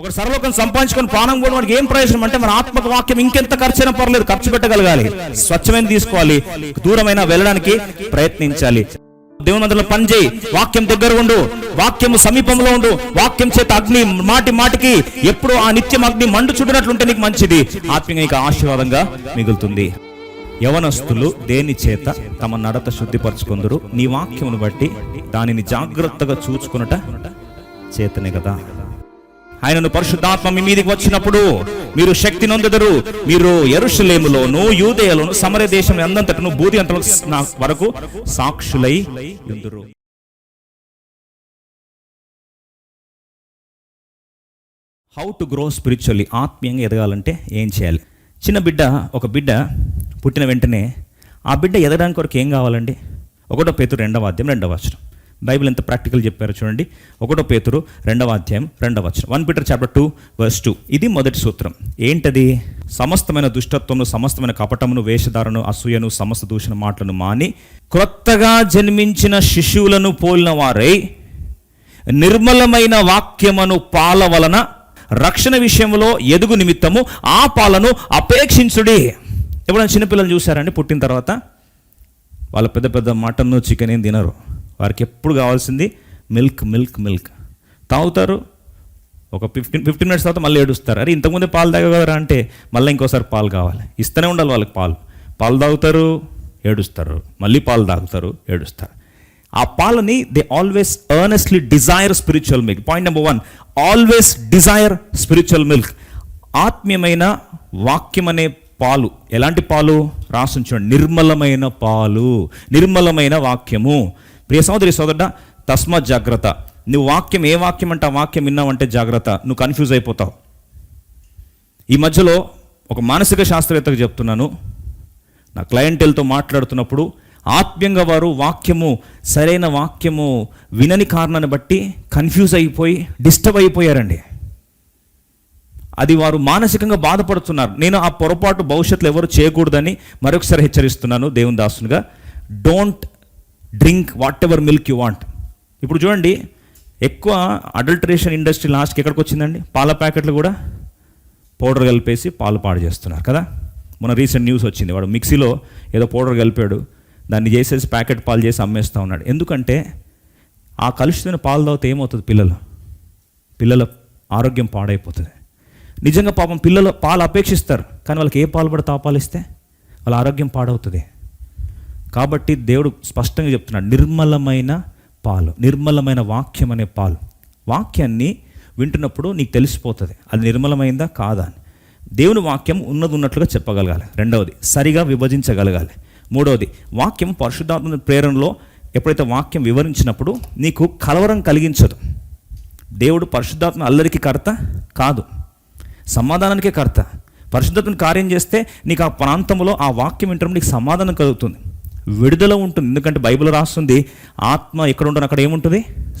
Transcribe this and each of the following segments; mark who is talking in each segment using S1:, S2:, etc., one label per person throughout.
S1: ఒక సర్వలోకం సంపాదించుకొని ప్రాణం కూడా మనకి ఏం ప్రయోజనం అంటే మన ఆత్మక వాక్యం ఇంకెంత ఖర్చైనా పర్లేదు, ఖర్చు పెట్టగలగాలి, స్వచ్ఛమైన తీసుకోవాలి, దూరమైన వెళ్ళడానికి ప్రయత్నించాలి. దేవుని మందిరంలో పని చేయి, వాక్యం దగ్గర ఉండు, వాక్యము సమీపంలో ఉండు, వాక్యం చేత అగ్ని మాటి మాటికి ఎప్పుడు ఆ నిత్యం అగ్ని మండు చుడినట్లుంటే నీకు మంచిది, ఆత్మీయంగా ఆశీర్వాదంగా మిగులుతుంది. యవనస్తులు దేని చేత తమ నడత శుద్ధిపరచుకుందరు? నీ వాక్యమును బట్టి దానిని జాగ్రత్తగా చూచుకున్నట చేతనే కదా. ఆయనను పరిశుద్ధాత్మ మీ మీదకి వచ్చినప్పుడు మీరు శక్తి నొందెదరు, మీరు యెరూషలేములోను యూదేయలోను సమరయ దేశం అందంతటను బూది అంత వరకు సాక్షులై యుందురు. హౌ టు గ్రో స్పిరిచువల్లీ, ఆత్మీయంగా ఎదగాలంటే ఏం చేయాలి? ఒక బిడ్డ పుట్టిన వెంటనే ఆ బిడ్డ ఎదగడానికి కొరకు ఏం కావాలండి? 1 పేతురు 2వ అధ్యాయం 2వ వచనం. బైబిల్ ఎంత ప్రాక్టికల్ చెప్పారో చూడండి. 1 పేతురు 2వ అధ్యాయం 2వ వచనం. 1 Peter chapter 2 verse 2. ఇది మొదటి సూత్రం. ఏంటది? సమస్తమైన దుష్టత్వమును, సమస్తమైన కపటమును, వేషధారను, అసూయను, సమస్త దూషణ మాటలను మాని క్రొత్తగా జన్మించిన శిశువులను పోలిన వారై నిర్మలమైన వాక్యమును పాల వలన రక్షణ విషయంలో ఎదుగు నిమిత్తము ఆ పాలను అపేక్షించుడి. ఎప్పుడైనా చిన్నపిల్లలు చూసారండి? పుట్టిన తర్వాత వాళ్ళ పెద్ద పెద్ద మటన్ చికెన్ ఏం తినరు, వారికి ఎప్పుడు కావాల్సింది మిల్క్ మిల్క్ మిల్క్ తాగుతారు. ఒక 15 minutes తర్వాత మళ్ళీ ఏడుస్తారు, అరే ఇంతకుముందే పాలు తాగగలరా అంటే మళ్ళీ ఇంకోసారి పాలు కావాలి, ఇస్తూనే ఉండాలి వాళ్ళకి. పాలు తాగుతారు, ఏడుస్తారు, మళ్ళీ పాలు తాగుతారు, ఏడుస్తారు. ఆ పాలని they always earnestly desire spiritual milk. Point number 1, always desire spiritual milk. ఆత్మీయమైన వాక్యం అనే పాలు. ఎలాంటి పాలు? రాసి చూడండి, నిర్మలమైన పాలు, నిర్మలమైన వాక్యము. ప్రియ సోదరి సోదరుడా, తస్మాత్ జాగ్రత్త. నువ్వు వాక్యం ఏ వాక్యం అంటే ఆ వాక్యం విన్నావంటే జాగ్రత్త, నువ్వు కన్ఫ్యూజ్ అయిపోతావు. ఈ మధ్యలో ఒక మానసిక శాస్త్రవేత్తకు చెప్తున్నాను, నా క్లయింటెల్తో మాట్లాడుతున్నప్పుడు ఆత్మీయంగా వారు వాక్యము, సరైన వాక్యము వినని కారణాన్ని బట్టి కన్ఫ్యూజ్ అయిపోయి డిస్టర్బ్ అయిపోయారండి. అది వారు మానసికంగా బాధపడుతున్నారు. నేను ఆ పొరపాటు భవిష్యత్తులో ఎవరు చేయకూడదని మరొకసారి హెచ్చరిస్తున్నాను దేవుని దాసునిగా. Don't drink whatever milk you want. ఇప్పుడు చూడండి, ఎక్కువ అడల్టరేషన్ ఇండస్ట్రీ లాస్ట్కి ఎక్కడికి వచ్చిందండి? పాల ప్యాకెట్లు కూడా పౌడర్ కలిపేసి పాలు పాడు చేస్తున్నారు కదా. మొన్న రీసెంట్ న్యూస్ వచ్చింది, వాడు మిక్సీలో ఏదో పౌడర్ కలిపాడు, దాన్ని చేసేసి ప్యాకెట్ పాలు చేసి అమ్మేస్తూ ఉన్నాడు. ఎందుకంటే ఆ కలుషితమైన పాలు తాగితే ఏమవుతుంది? పిల్లల ఆరోగ్యం పాడైపోతుంది. నిజంగా పాపం పిల్లలు పాలు అపేక్షిస్తారు, కానీ వాళ్ళకి ఏ పాలు పడితే ఆ పాలు ఇస్తే వాళ్ళ ఆరోగ్యం పాడవుతుంది. కాబట్టి దేవుడు స్పష్టంగా చెప్తున్నాడు, నిర్మలమైన పాలు, నిర్మలమైన వాక్యం అనే పాలు. వాక్యాన్ని వింటున్నప్పుడు నీకు తెలిసిపోతుంది అది నిర్మలమైందా కాదా అని. దేవుని వాక్యం ఉన్నట్లుగా చెప్పగలగాలి. 2వది, సరిగా విభజించగలగాలి. 3వది, వాక్యం పరిశుద్ధాత్మ ప్రేరణలో ఎప్పుడైతే వాక్యం వివరించినప్పుడు నీకు కలవరం కలిగించదు. దేవుడు పరిశుద్ధాత్మ అల్లరికి కర్త కాదు, సమాధానానికే కర్త. పరిశుద్ధాత్మను కార్యం చేస్తే నీకు ఆ ప్రాంతంలో ఆ వాక్యం వింటడం నీకు సమాధానం కలుగుతుంది, విడుదల ఉంటుంది. ఎందుకంటే బైబిల్ రాస్తుంది, ఆత్మ ఎక్కడ ఉంటుంది అక్కడ ఏముంటుంది?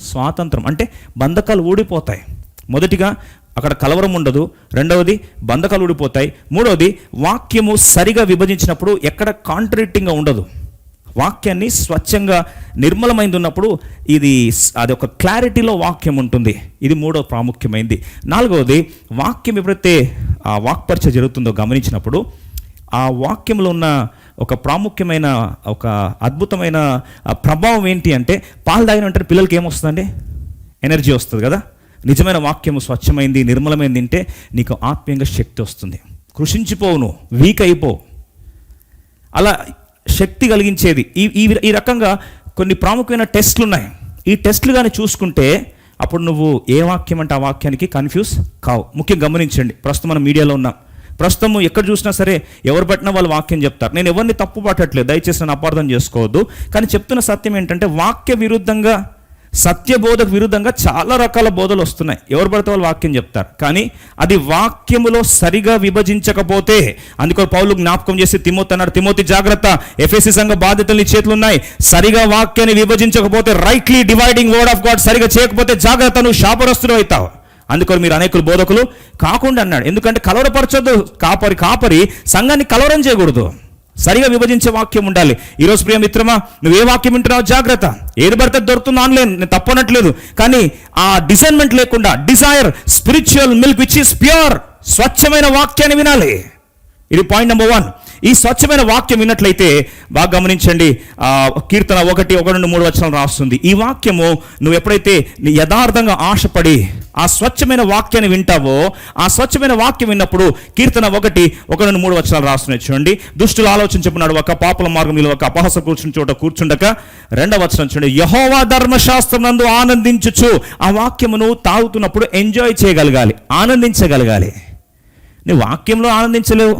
S1: స్వాతంత్రం. అంటే బంధకాలు ఊడిపోతాయి. మొదటిగా అక్కడ కలవరం ఉండదు, 2వది బంధకాలు ఊడిపోతాయి, 3వది వాక్యము సరిగా విభజించినప్పుడు ఎక్కడ కాంట్రాడిక్టింగ్గా ఉండదు. వాక్యాన్ని స్వచ్ఛంగా నిర్మలమైంది ఉన్నప్పుడు అది ఒక క్లారిటీలో వాక్యం ఉంటుంది. ఇది 3వ ప్రాముఖ్యమైనది. 4వది, వాక్యం ఎప్పుడైతే ఆ వాక్పరిచ జరుగుతుందో గమనించినప్పుడు ఆ వాక్యంలో ఉన్న ఒక ప్రాముఖ్యమైన, ఒక అద్భుతమైన ప్రభావం ఏంటి అంటే, పాలు తాగిన వెంటనే పిల్లలకి ఏమొస్తుందండి? ఎనర్జీ వస్తుంది కదా. నిజమైన వాక్యము స్వచ్ఛమైంది, నిర్మలమైంది తింటే నీకు ఆత్మీయంగా శక్తి వస్తుంది. కృషించిపోవు, నువ్వు వీక్ అయిపోవు. అలా శక్తి కలిగించేది ఈ రకంగా కొన్ని ప్రాముఖ్యమైన టెస్టులు ఉన్నాయి. ఈ టెస్టులు కానీ చూసుకుంటే అప్పుడు నువ్వు ఏ వాక్యం అంటే ఆ వాక్యానికి కన్ఫ్యూజ్ కావు. ముఖ్యంగా గమనించండి, ప్రస్తుతం మనం మీడియాలో ఉన్నాం, ప్రస్తుతం ఎక్కడ చూసినా సరే ఎవరు పట్టినా వాళ్ళు వాక్యం చెప్తారు. నేను ఎవరిని తప్పు పట్టట్లేదు, దయచేసి నన్ను అపార్థం చేసుకోవద్దు. కానీ చెప్తున్న సత్యం ఏంటంటే, వాక్య విరుద్ధంగా, సత్యబోధకు విరుద్ధంగా చాలా రకాల బోధలు వస్తున్నాయి. ఎవరు పడితే వాళ్ళు వాక్యం చెప్తారు, కానీ అది వాక్యములో సరిగా విభజించకపోతే, అందుకో పౌలు జ్ఞాపకం చేసి తిమోతి అన్నాడు, తిమోతి జాగ్రత్త, ఎఫెసీ సంఘ బాధ్యతలు నీ చేతులు ఉన్నాయి. సరిగా వాక్యాన్ని విభజించకపోతే, rightly dividing word of God సరిగా చేయకపోతే జాగ్రత్త, నువ్వు శాపగ్రస్తుడు అవుతావు. అందుకని మీరు అనేకులు బోధకులు కాకుండా అన్నాడు. ఎందుకంటే కలవరపరచొద్దు, కాపరి సంఘాన్ని కలవరం చేయకూడదు. సరిగా విభజించే వాక్యం ఉండాలి. ఈరోజు ప్రియ మిత్రమా, నువ్వు ఏ వాక్యం వింటున్నావు జాగ్రత్త. ఏది పడితే దొరుకుతుంది ఆన్లైన్, నేను తప్పనట్లేదు. కానీ ఆ డిసైన్మెంట్ లేకుండా desire spiritual milk which is pure, స్వచ్ఛమైన వాక్యాన్ని వినాలి. ఇది పాయింట్ నెంబర్ 1. ఈ స్వచ్ఛమైన వాక్యం విన్నట్లయితే బాగా గమనించండి, కీర్తన 1:1-3 రాస్తుంది. ఈ వాక్యము నువ్వు ఎప్పుడైతే నీ యథార్థంగా ఆశపడి ఆ స్వచ్ఛమైన వాక్యాన్ని వింటావో, ఆ స్వచ్ఛమైన వాక్యం విన్నప్పుడు కీర్తన 1:1-3 రాస్తున్నాయి. చూడండి, దుష్టులు ఆలోచన చెప్పున్నాడు ఒక పాపల మార్గం నిలవక, అపహాస కూర్చుని చోట కూర్చుండక. 2వ వచనం చూడండి, యెహోవా ధర్మశాస్త్రం నందు ఆనందించుచు. ఆ వాక్యమును తాగుతున్నప్పుడు ఎంజాయ్ చేయగలగాలి, ఆనందించగలగాలి. నువ్వు వాక్యంలో ఆనందించలేవు,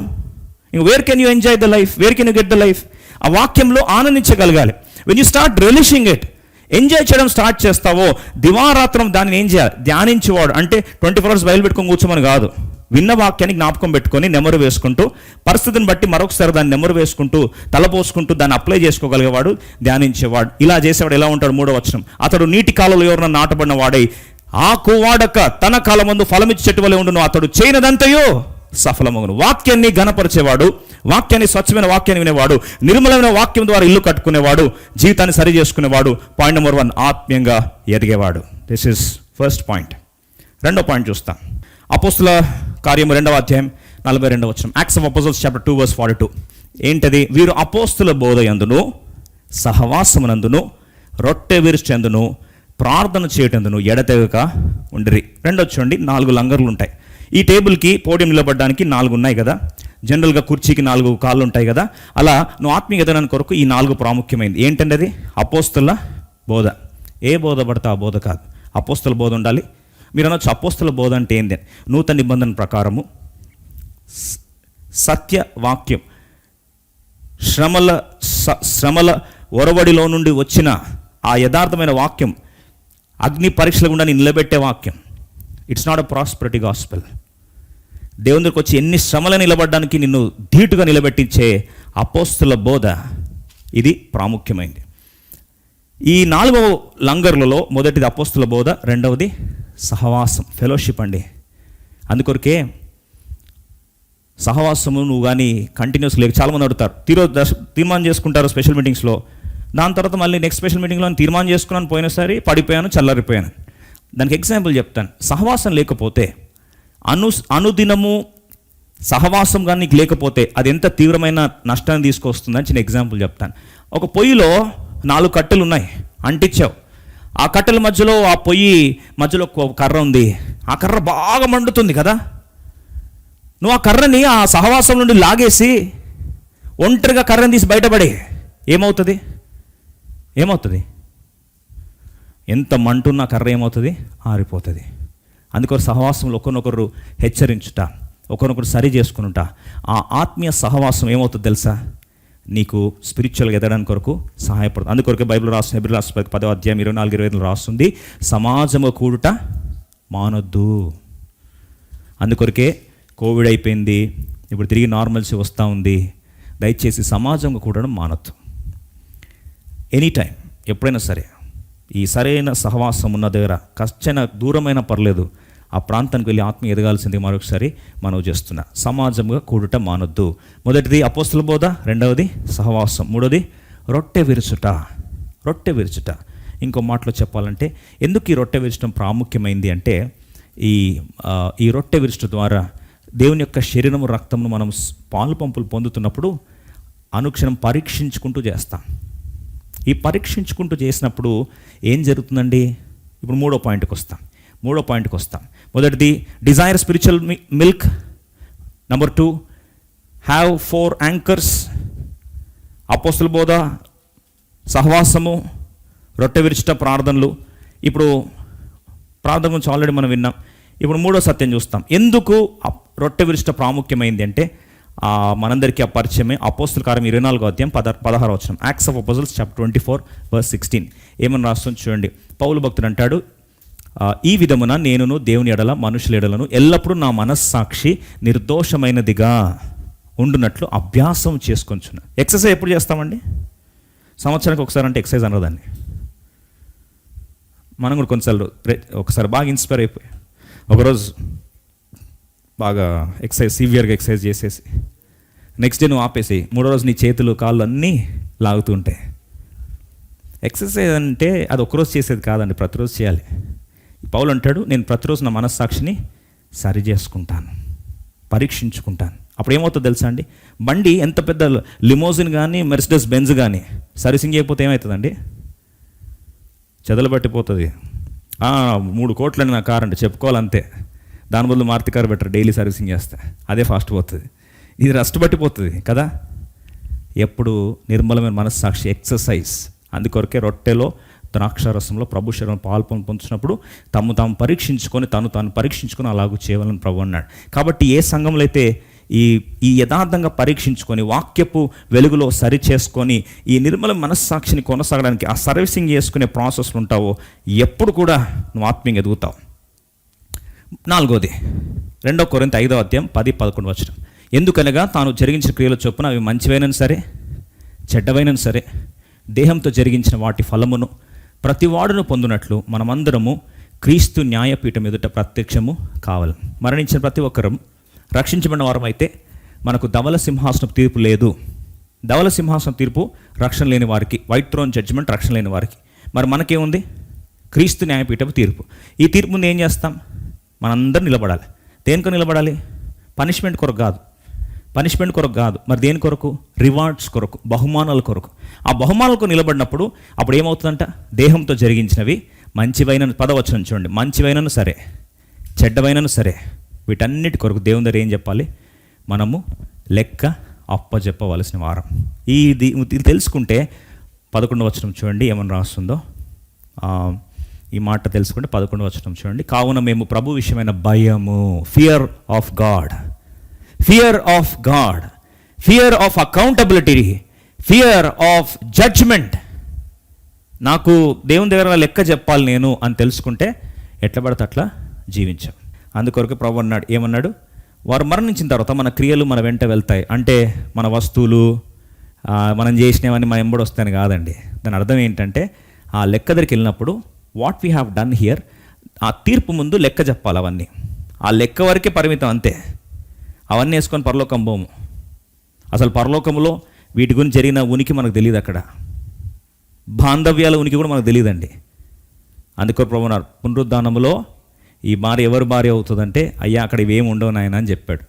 S1: where can you enjoy the life, where can you get the life? ఆ వాక్యంలో ఆనందించగలగాలి. When you start relishing it, enjoy చేయడం స్టార్ట్ చేస్తావో, దివారాత్రం దాన్ని ఏం చేయాలి? ధ్యానించేవాడు. అంటే 24 hours బయలు పెట్టుకొని కూర్చోమని కాదు, విన్న వాక్యాన్ని జ్ఞాపకం పెట్టుకొని నెమరు వేసుకుంటూ, పరిస్థితిని బట్టి మరొకసారి దాన్ని నెమరు వేసుకుంటూ, తలపోసుకుంటూ దాన్ని అప్లై చేసుకోగలిగేవాడు ధ్యానించేవాడు. ఇలా చేసేవాడు ఎలా ఉంటాడు? 3వ వచనం, అతడు నీటి కాలంలో ఎవరన్నా నాటబడిన వాడై ఆకు వాడక తన కాలమందు ఫలమిచ్చి చెట్టు వలె ఉండును, అతడు చేయనదంతయో సఫలమగును. వాక్యాన్ని ఘనపరిచేవాడు, వాక్యాన్ని స్వచ్ఛమైన వాక్యాన్ని వినేవాడు, నిర్మలమైన వాక్యం ద్వారా ఇల్లు కట్టుకునేవాడు, జీవితాన్ని సరి చేసుకునేవాడు. పాయింట్ నెంబర్ 1, ఆత్మీయంగా ఎదిగేవాడు. This is first point. 2వ పాయింట్ చూస్తాం. అపోస్తుల కార్యము 2వ అధ్యాయం 42వ వచనం. Acts of Apostles chapter 2:42. ఏంటది? వీరు అపోస్తుల బోధ యందును సహవాసమునందును రొట్టె విరుచెందును ప్రార్థన చేయటందును ఎడతెగక ఉండిరి. 2వ చూడండి, 4 లంగర్లు ఉంటాయి. ఈ టేబుల్కి పోడియం నిలబడడానికి 4 ఉన్నాయి కదా, జనరల్గా కుర్చీకి 4 కాళ్ళు ఉంటాయి కదా. అలా నువ్వు ఆత్మీయ ఎదగడానికి కొరకు ఈ 4 ప్రాముఖ్యమైనది. ఏంటండి అది? అపోస్తుల బోధ. ఏ బోధ పడితే ఆ బోధ కాదు, అపోస్తుల బోధ ఉండాలి. మీరు అనొచ్చు, అపోస్తుల బోధ అంటే ఏంది? నూతన నిబంధన ప్రకారము సత్య వాక్యం, శ్రమల ఒరవడిలో నుండి వచ్చిన ఆ యథార్థమైన వాక్యం, అగ్ని పరీక్షల గుండా నిలబెట్టే వాక్యం. It's not a prosperity gospel. దేవుని దగ్గరికి వచ్చి ఎన్ని శ్రమలను నిలబడడానికి నిన్ను ధీటుగా నిలబెట్టించే అపోస్తుల బోధ, ఇది ప్రాముఖ్యమైనది. ఈ 4 లంగర్లలో మొదటిది అపోస్తుల బోధ, 2వది సహవాసం, ఫెలోషిప్ అండి. అందుకొరకే సహవాసము నువ్వు కానీ కంటిన్యూస్ లేక చాలామంది అడుగుతారు, తీర్మానం చేసుకుంటారు స్పెషల్ మీటింగ్స్లో. దాని తర్వాత మళ్ళీ నెక్స్ట్ స్పెషల్ మీటింగ్లో తీర్మానం చేసుకున్నాను, పోయినసారి పడిపోయాను, చల్లారిపోయాను. దానికి ఎగ్జాంపుల్ చెప్తాను. సహవాసం లేకపోతే, అనుదినము సహవాసం కానీ నీకు లేకపోతే అది ఎంత తీవ్రమైన నష్టాన్ని తీసుకొస్తుందని చిన్న ఎగ్జాంపుల్ చెప్తాను. ఒక పొయ్యిలో 4 కట్టెలు ఉన్నాయి, అంటించావు. ఆ కట్టెల మధ్యలో, ఆ పొయ్యి మధ్యలో ఒక కర్ర ఉంది. ఆ కర్ర బాగా మండుతుంది కదా. నువ్వు ఆ కర్రని ఆ సహవాసం నుండి లాగేసి ఒంటరిగా కర్రని తీసి బయటపడే, ఏమవుతుంది? ఎంత మంటున్న కర్ర ఏమవుతుంది? ఆరిపోతుంది. అందుకొరకు సహవాసంలో ఒకరినొకరు హెచ్చరించుట, ఒకరినొకరు సరి చేసుకునుట. ఆ ఆత్మీయ సహవాసం ఏమవుతుంది తెలుసా? నీకు స్పిరిచువల్గా ఎదగడానికి కొరకు సహాయపడుతుంది. అందుకొరకే బైబిల్ రాస్తుంది, హెబ్రీ రాష్ట్ర 10వ అధ్యాయం 24-25 రాస్తుంది, సమాజము కూడుట మానొద్దు. అందుకొరకే కోవిడ్ అయిపోయింది, ఇప్పుడు తిరిగి నార్మల్సీ వస్తూ ఉంది. దయచేసి సమాజంగా కూడడం మానొద్దు. ఎనీ టైం, ఎప్పుడైనా సరే, ఈ సరైన సహవాసం ఉన్న దగ్గర కష్టన దూరమైన పర్లేదు, ఆ ప్రాంతానికి వెళ్ళి ఆత్మీయ ఎదగాల్సింది మరొకసారి మనవి చేస్తున్నా. సమాజంగా కూడుట మానొద్దు. మొదటిది అపోస్తుల బోధ, 2వది సహవాసం, 3వది రొట్టె విరుచుట. ఇంకో మాటలో చెప్పాలంటే, ఎందుకు ఈ రొట్టె విరచడం ప్రాముఖ్యమైంది అంటే, ఈ రొట్టె విరుచుట ద్వారా దేవుని యొక్క శరీరము రక్తమును మనం పాలు పంపులు పొందుతున్నప్పుడు అనుక్షణం పరీక్షించుకుంటూ చేస్తాం. ఈ పరీక్షించుకుంటూ చేసినప్పుడు ఏం జరుగుతుందండి? ఇప్పుడు 3వ పాయింట్కి వస్తాం. మొదటిది desire spiritual milk. Number 2, have 4 anchors. అపోస్తుల బోధ, సహవాసము, రొట్టె విరుచుట, ప్రార్థనలు. ఇప్పుడు ప్రార్థన గురించి ఆల్రెడీ మనం విన్నాం. ఇప్పుడు 3వ సత్యం చూస్తాం. ఎందుకు రొట్టె విరుచుట ప్రాముఖ్యమైంది అంటే, మనందరికీ ఆ పరిచయమే. అపోస్తుల కార్యం 24వ అధ్యాయం 16వ వచనం. యాక్ట్స్ ఆఫ్ అపోస్టల్స్ చాప్టర్ 24:16 ఏమని రాస్తుంది చూడండి. పౌలు భక్తుడు అంటాడు, ఈ విధమున నేనును దేవుని ఎడల మనుషుల ఎడలను ఎల్లప్పుడూ నా మనస్సాక్షి నిర్దోషమైనదిగా ఉండునట్లు అభ్యాసం చేసుకొంచున్నా. ఎక్సర్సైజ్ ఎప్పుడు చేస్తామండి? సంవత్సరానికి ఒకసారి అంటే ఎక్సర్సైజ్ అనదాన్ని. మనం కూడా కొన్నిసార్లు ఒకసారి బాగా ఇన్స్పైర్ అయిపోయి ఒకరోజు బాగా సివియర్గా ఎక్సర్సైజ్ చేసేసి నెక్స్ట్ డే నువ్వు ఆపేసి, మూడో రోజు నీ చేతులు కాళ్ళు అన్నీ లాగుతూ ఉంటాయి. ఎక్సర్సైజ్ అంటే అది ఒకరోజు చేసేది కాదండి, ప్రతిరోజు చేయాలి. పౌలు అంటాడు, నేను ప్రతిరోజు నా మనస్సాక్షిని సరి చేసుకుంటాను, పరీక్షించుకుంటాను. అప్పుడు ఏమవుతుందో తెలుసా అండి, బండి ఎంత పెద్ద లిమోజిన్ కానీ మెర్సిడెస్ బెంజ్ కానీ సర్వీసింగ్ చేయకపోతే ఏమవుతుందండి? చెదలు పట్టిపోతుంది. 3 కోట్లని నా కారు అంటే చెప్పుకోవాలంతే. దాని బదులు Maruti car better, daily servicing చేస్తే అదే ఫాస్ట్ పోతుంది. ఇది రస్ట్ పట్టిపోతుంది కదా. ఎప్పుడు నిర్మలమైన మనస్సాక్షి, ఎక్సర్సైజ్. అందుకొరకే రొట్టెలో ద్రాక్షారసంలో ప్రభు శరీరం పాలు పొందుతున్నప్పుడు తాము పరీక్షించుకొని తాను పరీక్షించుకొని అలాగూ చేయాలని ప్రభు అన్నాడు. కాబట్టి ఏ సంఘంలో అయితే ఈ యథార్థంగా పరీక్షించుకొని వాక్యపు వెలుగులో సరి చేసుకొని ఈ నిర్మల మనస్సాక్షిని కొనసాగడానికి ఆ సర్వీసింగ్ చేసుకునే ప్రాసెస్లు ఉంటావో ఎప్పుడు కూడా నువ్వు ఆత్మీయంగా ఎదుగుతావు. 4వది 2 కొరింథీ 5:10-11 ఎందుకనగా తాను జరిగించిన క్రియల చొప్పున అవి మంచివైనను సరే చెడ్డవైనను సరే దేహంతో జరిగించిన వాటి ఫలమును ప్రతివాడును పొందునట్లు మనమందరము క్రీస్తు న్యాయపీఠం ఎదుట ప్రత్యక్షము కావాలి. మరణించిన ప్రతి ఒక్కరం రక్షించబడిన వారం అయితే మనకు ధవల సింహాసనం తీర్పు లేదు. ధవల సింహాసనం తీర్పు రక్షణ లేని వారికి, వైట్ థ్రోన్ జడ్జిమెంట్ రక్షణ లేని వారికి. మరి మనకేముంది? క్రీస్తు న్యాయపీఠపు తీర్పు. ఈ తీర్పు ముందు ఏం చేస్తాం? మనందరం నిలబడాలి. దేనికో నిలబడాలి? పనిష్మెంట్ కొరకు కాదు. మరి దేని కొరకు? రివార్డ్స్ కొరకు, బహుమానాల కొరకు. ఆ బహుమానాలకు నిలబడినప్పుడు అప్పుడు ఏమవుతుందంట? దేహంతో జరిగించినవి మంచివైనను, 10 చూడండి, మంచివైనను సరే చెడ్డవైనను సరే వీటన్నిటి కొరకు దేవుని దగ్గర ఏం చెప్పాలి? మనము లెక్క అప్పజెప్పవలసిన వారం. ఇది తెలుసుకుంటే 11 చూడండి ఏమని రాస్తుందో. ఈ మాట తెలుసుకుంటే 11 చూడండి. కావున మేము ప్రభు విషయమైన భయము, fear of God, fear of accountability, fear of judgement. నాకు దేవుని దగ్గర లెక్క చెప్పాలి నేను అని తెలుసుకుంటే ఎట్లా పడితే అట్లా జీవించాం. అందుకొరకు ప్రభు అన్నాడు, ఏమన్నాడు? వారు మరణించిన తర్వాత మన క్రియలు మన వెంట వెళ్తాయి. అంటే మన వస్తువులు మనం చేసినవన్నీ మన ఎంబడి వస్తాయని కాదండి. దాని అర్థం ఏంటంటే ఆ లెక్క దగ్గరికి వెళ్ళినప్పుడు what we have done here, ఆ తీర్పు ముందు లెక్క చెప్పాలి. అవన్నీ ఆ లెక్క వరకే పరిమితం, అంతే. అవన్నీ వేసుకొని పరలోకం పోము. అసలు పరలోకంలో వీటి గురించి జరిగిన ఉనికి మనకు తెలియదు. అక్కడ బాంధవ్యాల ఉనికి కూడా మనకు తెలియదండి. అందుకో ప్రభు అన్నారు, పునరుద్ధానంలో ఈ భార్య ఎవరు భార్య అవుతుందంటే, అయ్యా అక్కడ ఇవేమి ఉండవు నాయన అని చెప్పాడు.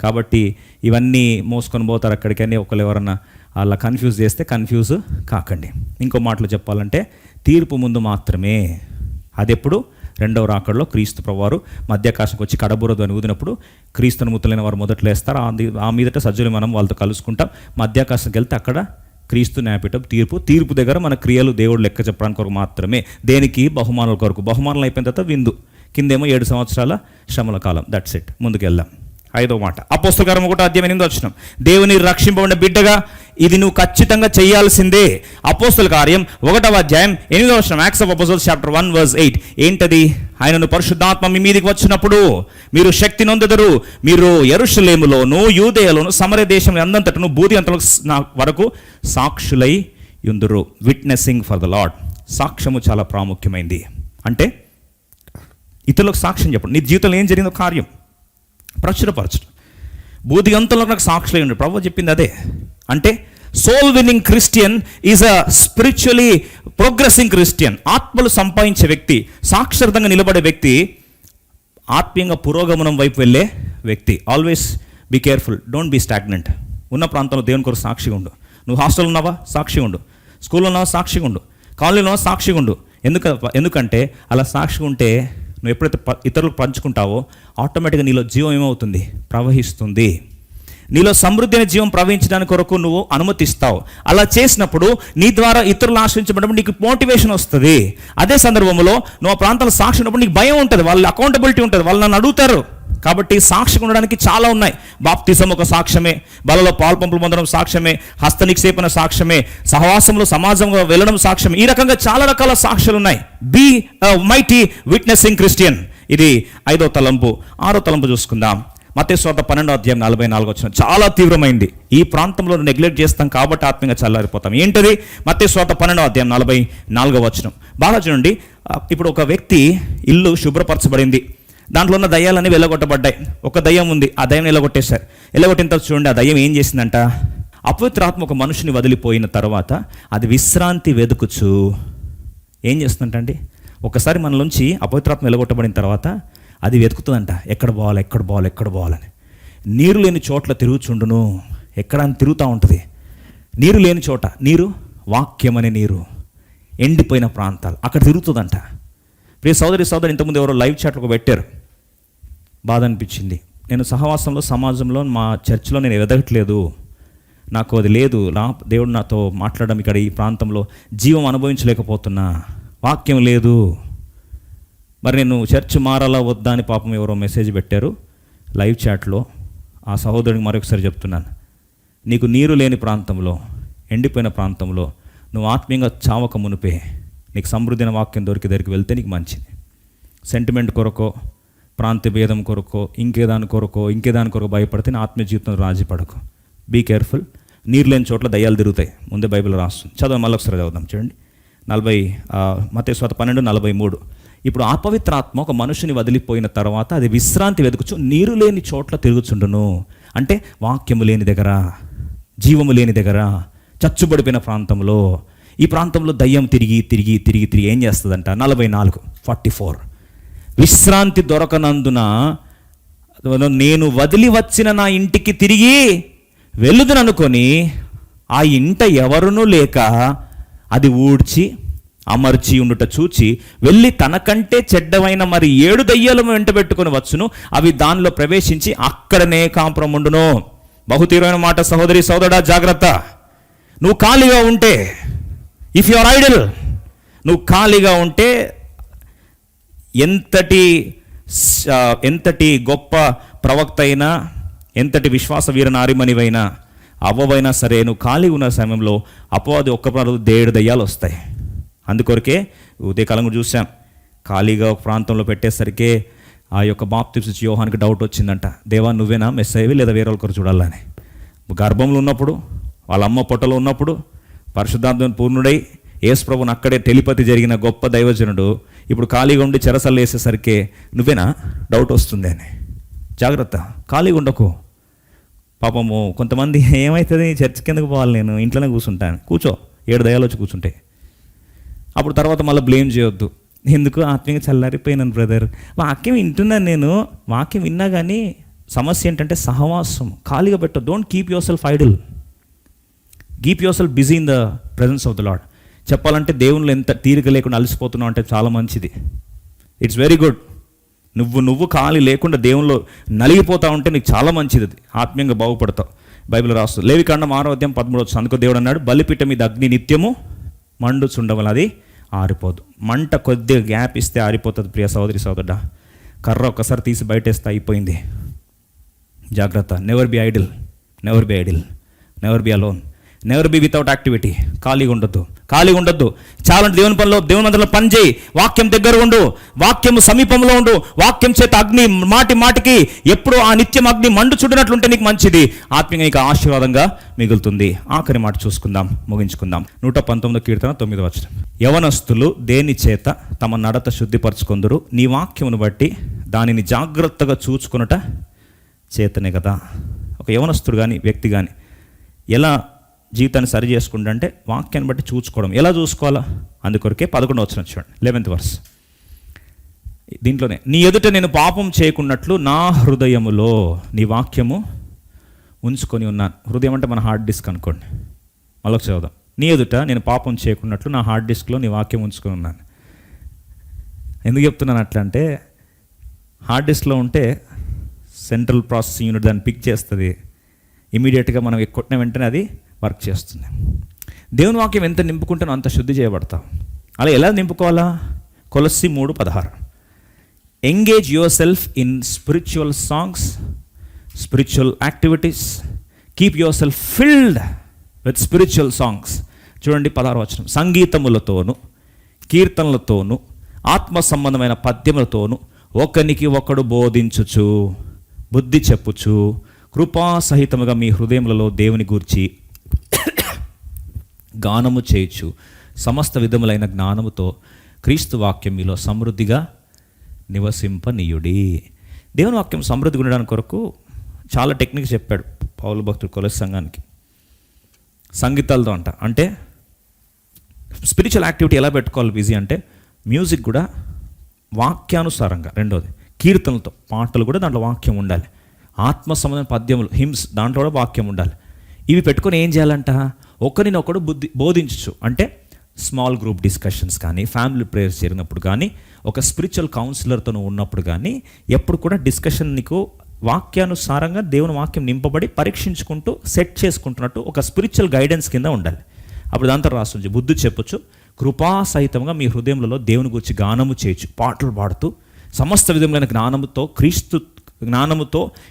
S1: కాబట్టి ఇవన్నీ మోసుకొని పోతారు అక్కడికని. ఒకళ్ళు ఎవరన్నా అలా కన్ఫ్యూజ్ చేస్తే కన్ఫ్యూజ్ కాకండి. ఇంకో మాటలో చెప్పాలంటే తీర్పు ముందు మాత్రమే. అది ఎప్పుడు? 2వ రాకడలో క్రీస్తు ప్రభువారు మధ్యాకాశంకి వచ్చి కడబురదు అని ఊదినప్పుడు క్రీస్తును ముత్తలైన వారు మొదట్లో వేస్తారు. ఆ మీదట సజ్జులు మనం వాళ్ళతో కలుసుకుంటాం. మధ్యాకాశంకి వెళ్తే అక్కడ క్రీస్తు న్యాయపీఠం తీర్పు దగ్గర మన క్రియలు దేవుడు లెక్క చెప్పడానికి కొరకు మాత్రమే. దేనికి? బహుమానాల కొరకు. బహుమానాలు అయిపోయిన తర్వాత విందు, కిందేమో 7 సంవత్సరాల శ్రమల కాలం. That's it. ముందుకు వెళ్దాం. 5వ మాట అపోస్తల కార్యం 1:8 దేవుని రక్షింపబడిన బిడ్డగా ఇది నువ్వు ఖచ్చితంగా చేయాల్సిందే. అపోస్తల కార్యం 1:8 యాక్ట్స్ ఆఫ్ అపోస్టల్స్ చాప్టర్ 1:8 ఏంటది? ఆయనను పరిశుద్ధాత్మ మీ మీదికి వచ్చినప్పుడు మీరు శక్తి నొందెదరు, మీరు యెరూషలేములోను యూదేయలోను సమరయ దేశంలో అందంతటను బూది అంతల వరకు సాక్షులై యుందురు. Witnessing for the Lord. సాక్ష్యము చాలా ప్రాముఖ్యమైంది. అంటే ఇతరులకు సాక్ష్యం చెప్పండి. నీ జీవితంలో ఏం జరిగిందో కార్యం ప్రచురపరచడం. బూదిగంతంలో నాకు సాక్షులై ఉండే ప్రభు చెప్పింది అదే. అంటే soul winning Christian is a spiritually progressing Christian. ఆత్మలు సంపాదించే వ్యక్తి, సాక్షార్థంగా నిలబడే వ్యక్తి, ఆత్మీయంగా పురోగమనం వైపు వెళ్ళే వ్యక్తి. Always be careful, don't be stagnant. ఉన్న ప్రాంతంలో దేవుని కొరకు సాక్షిగా ఉండు. నువ్వు హాస్టల్లో ఉన్నావా? సాక్షిగా ఉండు. స్కూల్లో ఉన్నావా? సాక్షిగా ఉండు. కాలనీలో ఉన్నావా? సాక్షిగా ఉండు. ఎందుకంటే అలా సాక్షిగా ఉంటే నువ్వు ఎప్పుడైతే ఇతరులకు పంచుకుంటావో ఆటోమేటిక్గా నీలో జీవం ఏమవుతుంది? ప్రవహిస్తుంది. నీలో సమృద్ధి అనే జీవం ప్రవహించడానికి కొరకు నువ్వు అనుమతిస్తావు. అలా చేసినప్పుడు నీ ద్వారా ఇతరులు ఆశ్రయించబడినప్పుడు నీకు మోటివేషన్ వస్తుంది. అదే సందర్భంలో నువ్వు ఆ ప్రాంతాలు సాక్షి ఉన్నప్పుడు నీకు భయం ఉంటుంది, వాళ్ళ అకౌంటబిలిటీ ఉంటుంది, వాళ్ళు నన్ను అడుగుతారు. కాబట్టి సాక్షిగా ఉండడానికి చాలా ఉన్నాయి. బాప్తిజం ఒక సాక్ష్యమే, బలలో పాల్పంపులు పొందడం సాక్ష్యమే, హస్తనిక్షేపణ సాక్ష్యమే, సహవాసంలో సమాజంలో వెళ్ళడం సాక్ష్యమే. ఈ రకంగా చాలా రకాల సాక్ష్యాలు ఉన్నాయి. Be mighty witnessing Christian. ఇది 5వ తలంపు. 6వ తలంపు చూసుకుందాం. మత్తయి సువార్త 12:44 చాలా తీవ్రమైంది. ఈ ప్రాంతంలో నెగ్లెక్ట్ చేస్తాం కాబట్టి ఆత్మీయంగా చల్లారిపోతాం. ఏంటది? మత్తయి సువార్త 12:44 బాగా చూడండి. ఇప్పుడు ఒక వ్యక్తి ఇల్లు శుభ్రపరచబడింది, దాంట్లో ఉన్న దయ్యాలన్నీ వెళ్ళగొట్టబడ్డాయి. ఒక దయ్యం ఉంది, ఆ దయ్యం వెళ్ళగొట్టేశారు. వెళ్ళగొట్టిన తర్వాత చూడండి, ఆ దయ్యం ఏం చేసిందంట, అపవిత్రాత్మ ఒక మనుషుని వదిలిపోయిన తర్వాత అది విశ్రాంతి వెతుకుచు ఏం చేస్తుందంటండి, ఒకసారి మనలోంచి అపవిత్రాత్మ వెళ్ళగొట్టబడిన తర్వాత అది వెతుకుతుందంట, ఎక్కడ పోవాలి ఎక్కడ పోవాలి ఎక్కడ పోవాలని. నీరు లేని చోట్ల తిరుగుచుండును. ఎక్కడ అని తిరుగుతూ ఉంటుంది. నీరు లేని చోట, నీరు వాక్యం అనే నీరు, ఎండిపోయిన ప్రాంతాలు, అక్కడ తిరుగుతుందంట. ప్రియ సోదరి ఇంతకుముందు ఎవరో లైవ్ చాట్లో పెట్టారు, బాధ అనిపించింది. నేను సహవాసంలో సమాజంలో మా చర్చిలో నేను ఎదగట్లేదు, నాకు అది లేదు, దేవుడు నాతో మాట్లాడడం ఇక్కడ ఈ ప్రాంతంలో జీవం అనుభవించలేకపోతున్నా, వాక్యం లేదు, మరి నేను చర్చ్ మారాలా వద్దా అని పాపం ఎవరో మెసేజ్ పెట్టారు లైవ్ చాట్లో. ఆ సహోదరుడికి మరొకసారి చెప్తున్నాను, నీకు నీరు లేని ప్రాంతంలో, ఎండిపోయిన ప్రాంతంలో నువ్వు ఆత్మీయంగా చావక మునిపే నీకు సమృద్ధిన వాక్యం దొరికి వెళ్తే నీకు మంచిది. సెంటిమెంట్ కొరకో, ప్రాంత భేదం కొరకో, ఇంకేదాని కొరకు భయపడితే నా ఆత్మీయ జీవితంలో రాజీ పడకు. Be careful. నీరు లేని చోట్ల దయ్యాలు తిరుగుతాయి, ముందే బైబిల్ రాస్తుంది. చదవ, మళ్ళీ ఒకసారి చదువుదాం చూడండి. మత్తయి 12:43. ఇప్పుడు అపవిత్రాత్మ ఒక మనుషుని వదిలిపోయిన తర్వాత అది విశ్రాంతి వెతుకుచు నీరు లేని చోట్ల తిరుగుచుండును. అంటే వాక్యము లేని దగ్గర, జీవము లేని దగ్గర, చచ్చుబడిపోయిన ప్రాంతంలో, ఈ ప్రాంతంలో దయ్యం తిరిగి ఏం చేస్తుందంట, 44 విశ్రాంతి దొరకనందున నేను వదిలి వచ్చిన నా ఇంటికి తిరిగి వెళ్ళుదుననుకొని ఆ ఇంట ఎవరునూ లేక అది ఊడ్చి అమర్చి ఉండుట చూచి వెళ్ళి తనకంటే చెడ్డమైన మరి 7 దయ్యాలను వెంటబెట్టుకొని వచ్చును, అవి దానిలో ప్రవేశించి అక్కడనే కాపురముండును. బహుతీరమైన మాట సోదరా, జాగ్రత్త. నువ్వు ఖాళీగా ఉంటే, ఇఫ్ యు ఆర్ ఐడిల్, నువ్వు ఖాళీగా ఉంటే ఎంతటి గొప్ప ప్రవక్త అయినా, ఎంతటి విశ్వాస వీర నారిమణివైనా, అవ్వవైనా సరే, నువ్వు ఖాళీ ఉన్న సమయంలో అపవాది ఒక్క 7 దయ్యాలు వస్తాయి. అందుకొరకే ఉదయకాలం కూడా చూసాం, ఖాళీగా ఒక ప్రాంతంలో పెట్టేసరికి ఆ యొక్క బాప్తిస్మ యోహానికి డౌట్ వచ్చిందంట, దేవా నువ్వేనా మెస్సయ్యవి లేదా వేరే ఒకరు చూడాలని. గర్భంలో ఉన్నప్పుడు, వాళ్ళ అమ్మ పొట్టలో ఉన్నప్పుడు పరిశుద్ధాత్మ పూర్ణుడై యేసు ప్రభువును అక్కడే టెలిపతి జరిగిన గొప్ప దైవజనుడు ఇప్పుడు ఖాళీగా ఉండి చెరసలు వేసేసరికి నువ్వేనా డౌట్ వస్తుంది అని. జాగ్రత్త, ఖాళీగా ఉండకు. పాపము కొంతమంది ఏమవుతుంది, చర్చ్ కిందకు పోవాలి, నేను ఇంట్లోనే కూర్చుంటాను. కూర్చో, 7 దయ్యాలు వచ్చి కూర్చుంటాయి. అప్పుడు తర్వాత మళ్ళీ బ్లేమ్ చేయొద్దు, ఎందుకు ఆత్మీయంగా చల్లారిపోయినాను బ్రదర్, వాక్యం వింటున్నాను, నేను వాక్యం విన్నా కానీ సమస్య ఏంటంటే సహవాసం. ఖాళీగా పెట్టు. Don't keep yourself idle, keep yourself busy in the presence of the Lord. చెప్పాలంటే దేవునిలో ఎంత తీరిక లేకుండా అలసిపోతున్నావు అంటే చాలా మంచిది. It's very good. నువ్వు ఖాళీ లేకుండా దేవునిలో నలిగిపోతా ఉంటే నీకు చాలా మంచిది, ఆత్మీయంగా బాగుపడతావు. బైబిల్ రాస్తుంది, లేవికాండం 6:13. అందుకో దేవుడు అన్నాడు, బలిపీఠం మీద అగ్ని నిత్యము మండుచుండవల, అది ఆరిపోదు. మంట కొద్దిగా గ్యాప్ ఇస్తే ఆరిపోతుంది. ప్రియ సోదరుడా, కర్ర ఒక్కసారి తీసి బయటేస్తే అయిపోయింది. జాగ్రత్త. Never be idle, never be alone, never be without activity. ఖాళీగా ఉండొద్దు. చాలా దేవుని పనిలో, దేవుని మందిరంలో పని చేయి. వాక్యం దగ్గర ఉండు, వాక్యం సమీపంలో ఉండు. వాక్యం చేత అగ్ని మాటికి ఎప్పుడు ఆ నిత్యం అగ్ని మండు చుడినట్లుంటే నీకు మంచిది, ఆత్మీయంగా నీకు ఆశీర్వాదంగా మిగులుతుంది. ఆఖరి మాట చూసుకుందాం, ముగించుకుందాం. 119 కీర్తన 9 యవనస్తులు దేని చేత తమ నడత శుద్ధిపరచుకొందురు, నీ వాక్యమును బట్టి దానిని జాగ్రత్తగా చూచుకొనుట చేతనే కదా. ఒక యవనస్తుడు కానీ వ్యక్తి కానీ ఎలా జీవితాన్ని సరి చేసుకుంటే వాక్యాన్ని బట్టి చూసుకోవడం. ఎలా చూసుకోవాలా? అందుకొరకే 11 చూడండి, 11th verse. దీంట్లోనే, నీ ఎదుట నేను పాపం చేయకున్నట్లు నా హృదయములో నీ వాక్యము ఉంచుకొని ఉన్నాను. హృదయం అంటే మన హార్డ్ డిస్క్ అనుకోండి. మళ్ళీ చదువుదాం. నీ ఎదుట నేను పాపం చేయకున్నట్లు నా హార్డ్ డిస్క్లో నీ వాక్యం ఉంచుకొని ఉన్నాను. ఎందుకు చెప్తున్నాను అట్లా అంటే, హార్డ్ డిస్క్లో ఉంటే సెంట్రల్ ప్రాసెసింగ్ యూనిట్ దాన్ని పిక్ చేస్తుంది. ఇమీడియట్గా మనం కొట్టిన వెంటనే అది వర్క్ చేస్తుంది. దేవుని వాక్యం ఎంత నింపుకుంటానో అంత శుద్ధి చేయబడతాం. అలా ఎలా నింపుకోవాలా? కొలస్సీ 3:16. Engage your self in spiritual songs, spiritual activities, keep your self filled with spiritual songs. చూడండి 16 సంగీతములతోనూ కీర్తనలతోనూ ఆత్మ సంబంధమైన పద్యములతోనూ ఒకనికి ఒకడు బోధించుచు, బుద్ధి చెప్పుచు, కృపాసహితముగా మీ హృదయములలో దేవుని గూర్చి గానము చేయుచు, సమస్త విధములైన జ్ఞానముతో క్రీస్తు వాక్యం మీలో సమృద్ధిగా నివసింపనీయుడి. దేవుని వాక్యం సమృద్ధిగా ఉండడానికి కొరకు చాలా టెక్నిక్స్ చెప్పాడు పౌలు భక్తుడు కొలస్సీ సంఘానికి. సంగీతాలతో అంటే స్పిరిచువల్ యాక్టివిటీ ఎలా పెట్టుకోవాలి బిజీ అంటే మ్యూజిక్ కూడా వాక్యానుసారంగా. రెండోది కీర్తనలతో, పాటలు కూడా దాంట్లో వాక్యం ఉండాలి. ఆత్మ సంబంధమైన పద్యములు, హిమ్స్, దాంట్లో కూడా వాక్యం ఉండాలి. ఇవి పెట్టుకొని ఏం చేయాలంట, ఒకరినొకడు బోధించచ్చు. అంటే స్మాల్ గ్రూప్ డిస్కషన్స్ కానీ, ఫ్యామిలీ ప్రేయర్స్ జరిగినప్పుడు కానీ, ఒక స్పిరిచువల్ కౌన్సిలర్తో ఉన్నప్పుడు కానీ, ఎప్పుడు కూడా డిస్కషన్ నీకు వాక్యానుసారంగా దేవుని వాక్యం నింపబడి పరీక్షించుకుంటూ సెట్ చేసుకుంటున్నట్టు ఒక స్పిరిచువల్ గైడెన్స్ కింద ఉండాలి. అప్పుడు దాంతో రాస్తుంది బుద్ధి చెప్పొచ్చు, కృపాసహితంగా మీ హృదయంలో దేవుని గురించి గానము చేయొచ్చు, పాటలు పాడుతూ సమస్త విధములైన జ్ఞానముతో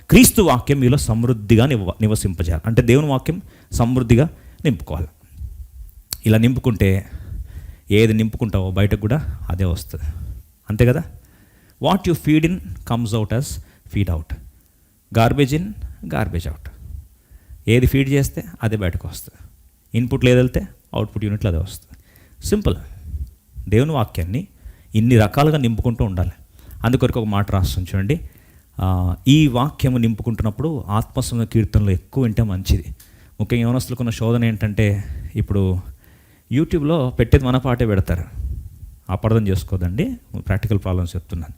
S1: క్రీస్తు వాక్యం మీలో సమృద్ధిగా నివసింపజేయాలి. అంటే దేవుని వాక్యం సమృద్ధిగా నింపుకోవాలి. ఇలా నింపుకుంటే ఏది నింపుకుంటావో బయటకు కూడా అదే వస్తుంది. అంతే కదా. What you feed in comes out as feed out, garbage in garbage out. ఏది ఫీడ్ చేస్తే అదే బయటకు వస్తుంది. ఇన్పుట్లు ఏది వెళ్తే అవుట్పుట్ యూనిట్లు అదే వస్తుంది. సింపుల్. దేవుని వాక్యాన్ని ఇన్ని రకాలుగా నింపుకుంటూ ఉండాలి. అందుకొరకు ఒక మాట రాస్తుంది చూడండి, ఈ వాక్యము నింపుకుంటున్నప్పుడు ఆత్మసంబంధ కీర్తనలు ఎక్కువ వింటే మంచిది. ముఖ్యంగా యవనస్తులకు ఉన్న శోధన ఏంటంటే, ఇప్పుడు యూట్యూబ్లో పెట్టేది మన పాటే పెడతారు. అపార్థం చేసుకోదండి, ప్రాక్టికల్ ప్రాబ్లమ్స్ చెప్తున్నాను.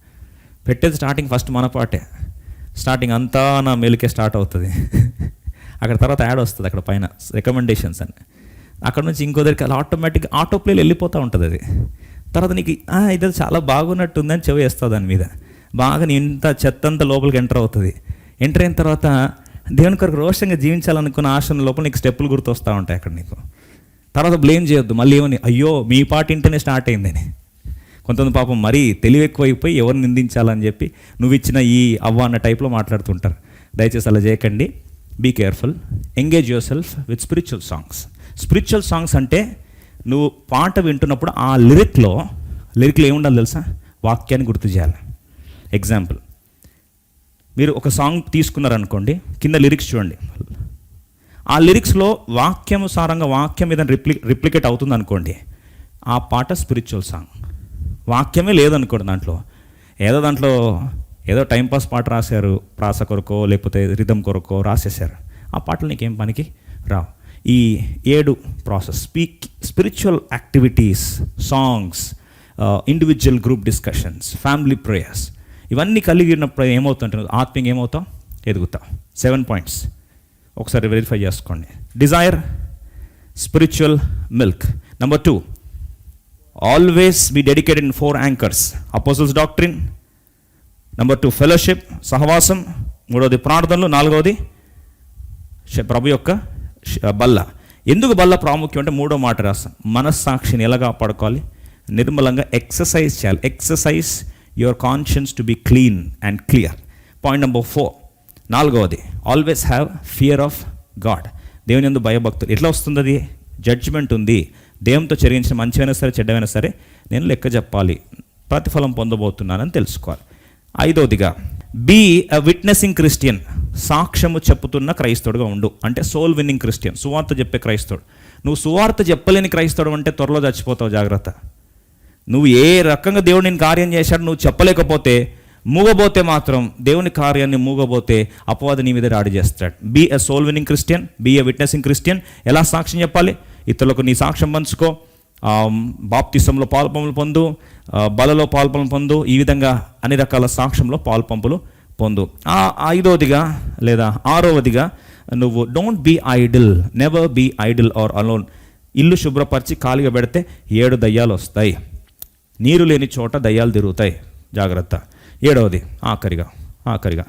S1: పెట్టేది స్టార్టింగ్ ఫస్ట్ మన పాటే, స్టార్టింగ్ అంతా నా మెలికే స్టార్ట్ అవుతుంది. అక్కడ తర్వాత యాడ్ వస్తుంది, అక్కడ పైన రికమెండేషన్స్ అని. అక్కడ నుంచి ఇంకో దగ్గరికి అలా ఆటోమేటిక్గా ఆటో ప్లేలో వెళ్ళిపోతూ ఉంటుంది అది. తర్వాత నీకు ఇది చాలా బాగున్నట్టుందని చెవి వేస్తుంది దాని మీద. బాగా ఇంత చెత్తంతా లోపలికి ఎంటర్ అవుతుంది. ఎంటర్ అయిన తర్వాత దేవుని కొరకు రోషంగా జీవించాలనుకున్న ఆశల లోపల నీకు స్టెప్పులు గుర్తొస్తూ ఉంటాయి అక్కడ నీకు. తర్వాత బ్లేమ్ చేయొద్దు మళ్ళీ ఏమని, అయ్యో మీ పాట ఇంటనే స్టార్ట్ అయిందని. కొంతమంది పాపం మరీ తెలివి ఎక్కువైపోయి ఎవరు నిందించాలని చెప్పి నువ్వు ఇచ్చిన ఈ అవ్వ అన్న టైప్లో మాట్లాడుతుంటారు. దయచేసి అలా చేయకండి. Be careful. Engage yourself with spiritual songs. Spiritual songs అంటే నువ్వు పాట వింటున్నప్పుడు ఆ లిరిక్లో ఏముండాలి తెలుసా, వాక్యాన్ని గుర్తు చేయాలి. ఎగ్జాంపుల్, మీరు ఒక సాంగ్ తీసుకున్నారనుకోండి, కింద లిరిక్స్ చూడండి. ఆ లిరిక్స్లో వాక్యానుసారంగా వాక్యం మీద రిప్లికేట్ అవుతుంది అనుకోండి, ఆ పాట స్పిరిచువల్ సాంగ్. వాక్యమే లేదనుకోండి, దాంట్లో ఏదో టైంపాస్ పాట రాశారు, ప్రాస కొరకో లేకపోతే రిథం కొరకో రాసేసారు, ఆ పాటలు నీకేం పనికి రావు. ఈ 7 process, spiritual activities, songs, individual group discussions, family prayers, ఇవన్నీ కలిగినప్పుడు ఏమవుతుంటే ఆత్మీయంగా ఏమవుతాం, ఎదుగుతాం. 7 పాయింట్స్ ఒకసారి వెరిఫై చేసుకోండి. Desire spiritual milk. Number 2, always be dedicated in 4 anchors. Apostles doctrine. Number 2, fellowship, సహవాసం. 3వది ప్రార్థనలు. 4వది ప్రభు యొక్క బల్ల. ఎందుకు బల్ల ప్రాముఖ్యం అంటే 3వ మాట రాస్తాం, మనస్సాక్షిని ఎలా కాపాడుకోవాలి, నిర్మలంగా ఎక్సర్సైజ్ చేయాలి. Exercise your conscience to be clean and clear. Point number 4, 4వది, always have fear of God. దేవుని యందు భయభక్తులు. ఎట్లా వస్తుంది అది? జడ్జిమెంట్ ఉంది. దేవునితో చరించిన మంచివైనా సరే చెడ్డమైనా సరే నేను లెక్క చెప్పాలి, ప్రతిఫలం పొందబోతున్నానని తెలుసుకోవాలి. 5వదిగా బీ అ విట్నెసింగ్ క్రిస్టియన్. సాక్ష్యము చెప్పుతున్న క్రైస్తవుడుగా ఉండు. అంటే సోల్ విన్నింగ్ క్రిస్టియన్, సువార్త చెప్పే క్రైస్తవుడు. నువ్వు సువార్త చెప్పలేని క్రైస్తవుడు అంటే త్వరలో చచ్చిపోతావు, జాగ్రత్త. నువ్వు ఏ రకంగా దేవుడు నేను కార్యం చేశాడు నువ్వు చెప్పలేకపోతే, మూగబోతే మాత్రం, దేవుని కార్యాన్ని మూగబోతే అపవాది నీ మీద రాడి చేస్తాడు. Be a soul winning Christian, be a witnessing Christian. ఎలా సాక్ష్యం చెప్పాలి? ఇతరులకు నీ సాక్ష్యం పంచుకో, బాప్తిసంలో పాల్పంపులు పొందు, బలలో పాల్పంపులు పొందు, ఈ విధంగా అన్ని రకాల సాక్ష్యంలో పాల్పంపులు పొందు. 5వదిగా లేదా 6వదిగా నువ్వు don't be idle, never be idle or alone. ఇల్లు శుభ్రపరిచి ఖాళీగా పెడితే 7 దయ్యాలు వస్తాయి. నీరు లేని చోట దయ్యాలు తిరుగుతాయి, జాగ్రత్త. 7వది ఆఖరిగా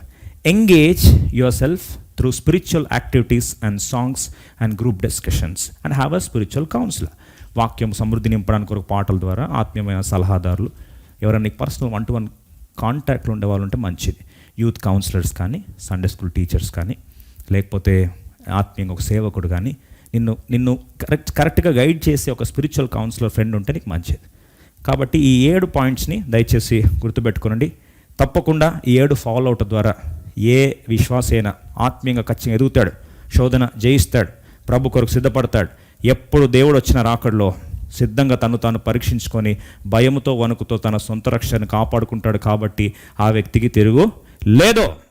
S1: engage yourself through spiritual activities and songs and group discussions and have a spiritual counsellor. వాక్యం సమృద్ధి నింపడానికి ఒక పాటల ద్వారా ఆత్మీయమైన సలహాదారులు, ఎవరైనా నీకు పర్సనల్ 1-to-1 కాంటాక్ట్లు ఉండేవాళ్ళు ఉంటే మంచిది. యూత్ కౌన్సిలర్స్ కానీ, సండే స్కూల్ టీచర్స్ కానీ, లేకపోతే ఆత్మీయంగా ఒక సేవకుడు కానీ నిన్ను కరెక్ట్గా గైడ్ చేసే ఒక స్పిరిచువల్ కౌన్సిలర్ ఫ్రెండ్ ఉంటే నీకు మంచిది. కాబట్టి ఈ 7 పాయింట్స్ని దయచేసి గుర్తుపెట్టుకోనండి. తప్పకుండా ఈ 7 ఫాలో అవుట్ ద్వారా ఏ విశ్వాసైనా ఆత్మీయంగా ఖచ్చితంగా ఎదుగుతాడు, శోధన జయిస్తాడు, ప్రభు కొరకు సిద్ధపడతాడు. ఎప్పుడు దేవుడు వచ్చిన రాకడలో సిద్ధంగా తను తాను పరీక్షించుకొని భయముతో వణుకుతో తన సొంత రక్షణను కాపాడుకుంటాడు. కాబట్టి ఆ వ్యక్తికి తిరుగు లేదు.